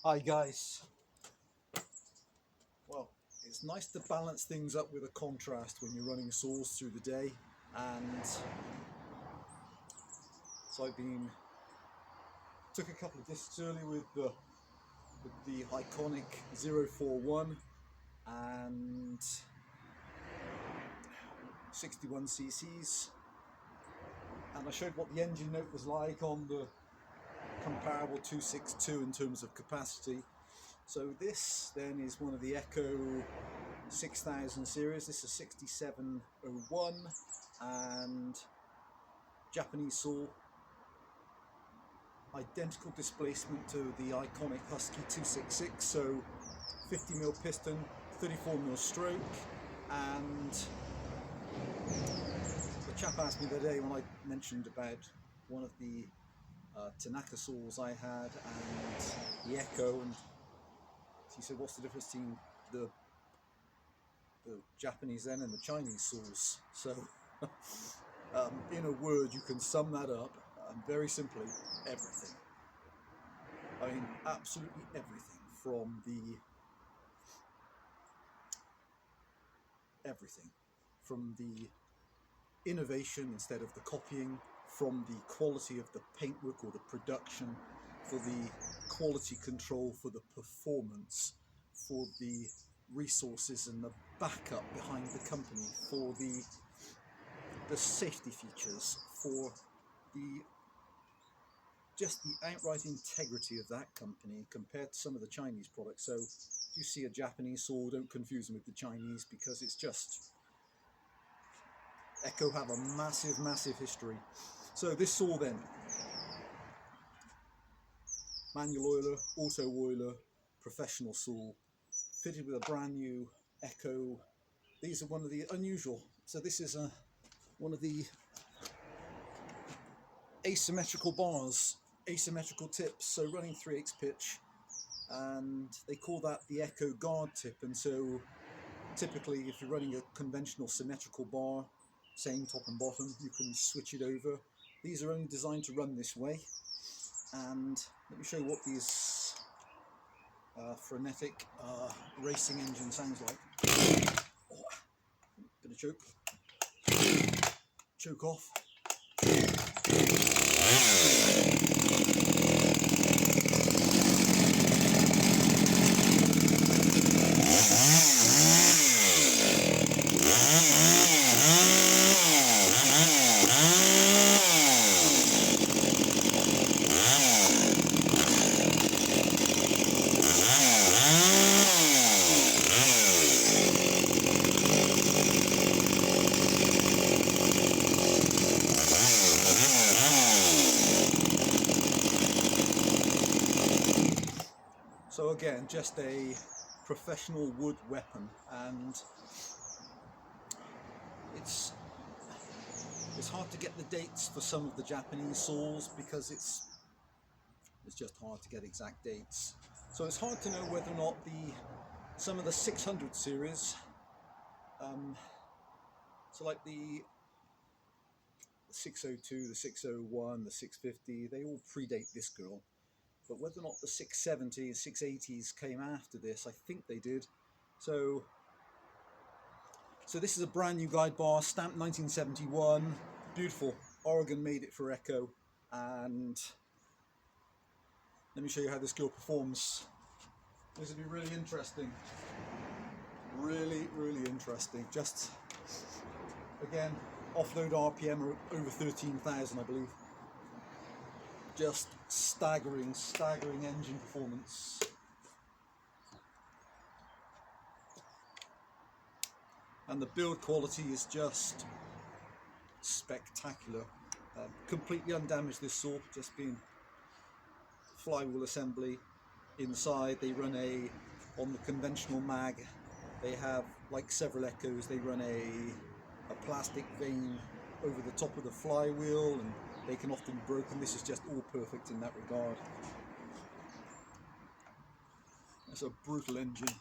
Hi guys. Well, it's nice to balance things up with a contrast when you're running saws through the day, and so took a couple of discs earlier with the iconic 041 and 61 cc's, and I showed what the engine note was like on the comparable 262 in terms of capacity. So this then is one of the Echo 6000 series. This is 6701 and Japanese saw, identical displacement to the iconic Husky 266, so 50mm piston, 34mm stroke. And the chap asked me the other day when I mentioned about one of the Tanaka saws I had and the Echo, and he said, what's the difference between the Japanese then and the Chinese saws? So in a word, you can sum that up very simply: everything. I mean, absolutely everything. From the innovation instead of the copying, from the quality of the paintwork or the production, for the quality control, for the performance, for the resources and the backup behind the company, for the safety features, for just the outright integrity of that company compared to some of the Chinese products. So if you see a Japanese saw, don't confuse them with the Chinese, because it's just, Echo have a massive history. So this saw then, manual oiler, auto oiler, professional saw, fitted with a brand new Echo. These are one of the unusual. So this is one of the asymmetrical bars, asymmetrical tips, so running 3/8 pitch, and they call that the Echo guard tip. And so typically if you're running a conventional symmetrical bar, same top and bottom, you can switch it over. These are only designed to run this way, and let me show you what these frenetic racing engine sounds like. Oh, gonna choke off. So again, just a professional wood weapon, and it's hard to get the dates for some of the Japanese saws because it's just hard to get exact dates. So it's hard to know whether or not some of the 600 series, so like the 602, the 601, the 650, they all predate this girl. But whether or not the 670 and 680s came after this, I think they did. So this is a brand new guide bar, stamped 1971, beautiful. Oregon made it for Echo, and let me show you how this girl performs. This will be really interesting. Really interesting. Just again, offload RPM are over 13,000, I believe. Just staggering engine performance. And the build quality is just spectacular. Completely undamaged, this saw, just been flywheel assembly. Inside they run on the conventional mag, they have, like several Echoes, they run a plastic vein over the top of the flywheel, and they can often be broken. This is just all perfect in that regard. It's a brutal engine.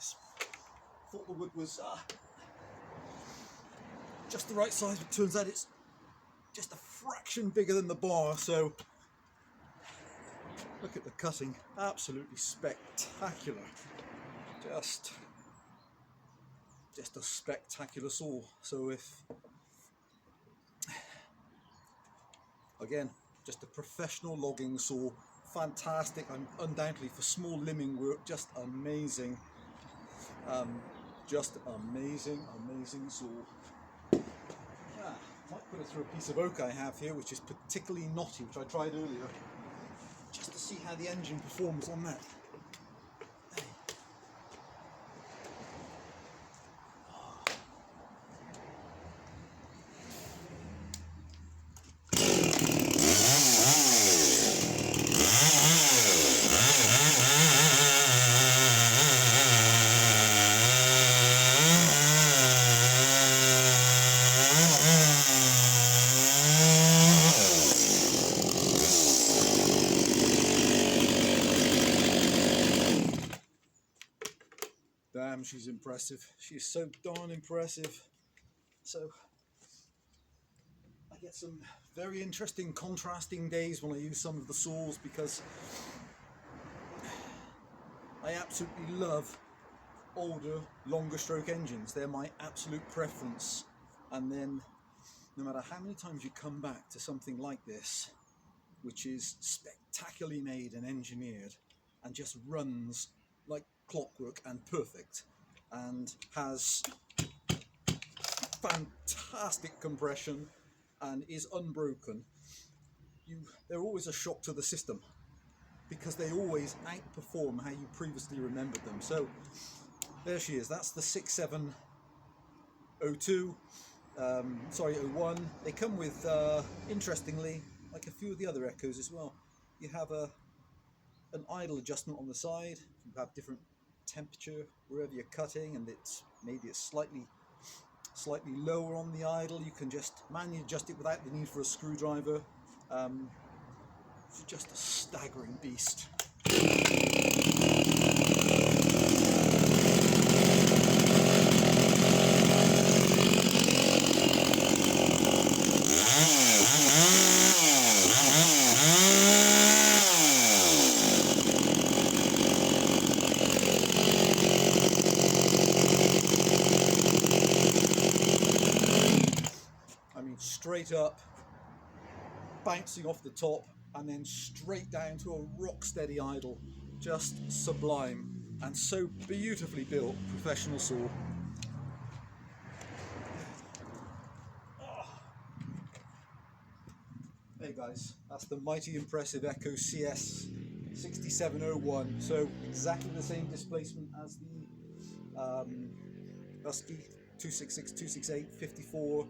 guys. Thought the wood was just the right size, but turns out it's just a fraction bigger than the bar. So look at the cutting, absolutely spectacular. Just a spectacular saw. So again, just a professional logging saw, fantastic, and undoubtedly for small limbing work, just amazing. Just amazing saw. Might put it through a piece of oak I have here, which is particularly knotty, which I tried earlier, just to see how the engine performs on that. Damn, she's impressive. She's so darn impressive. So I get some very interesting contrasting days when I use some of the saws, because I absolutely love older, longer stroke engines. They're my absolute preference. And then no matter how many times you come back to something like this, which is spectacularly made and engineered and just runs like clockwork and perfect and has fantastic compression and is unbroken, they're always a shock to the system, because they always outperform how you previously remembered them. So there she is. That's the 6702, 01. They come with, interestingly, like a few of the other Echoes as well, you have an idle adjustment on the side. You have different temperature wherever you're cutting, and maybe it's slightly lower on the idle. You can just manually adjust it without the need for a screwdriver. It's just a staggering beast. I mean, straight up, bouncing off the top, and then straight down to a rock steady idle. Just sublime, and so beautifully built. Professional saw. Hey guys, that's the mighty impressive Echo CS-6701. So exactly the same displacement as the Husky 266, 268, 54.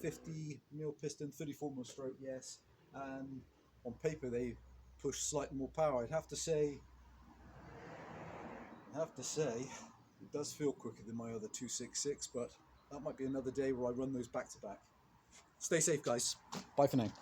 50 mil piston, 34 mil stroke, yes. And on paper they push slightly more power. I'd have to say it does feel quicker than my other 266, but that might be another day where I run those back to back. Stay safe, guys. Bye for now.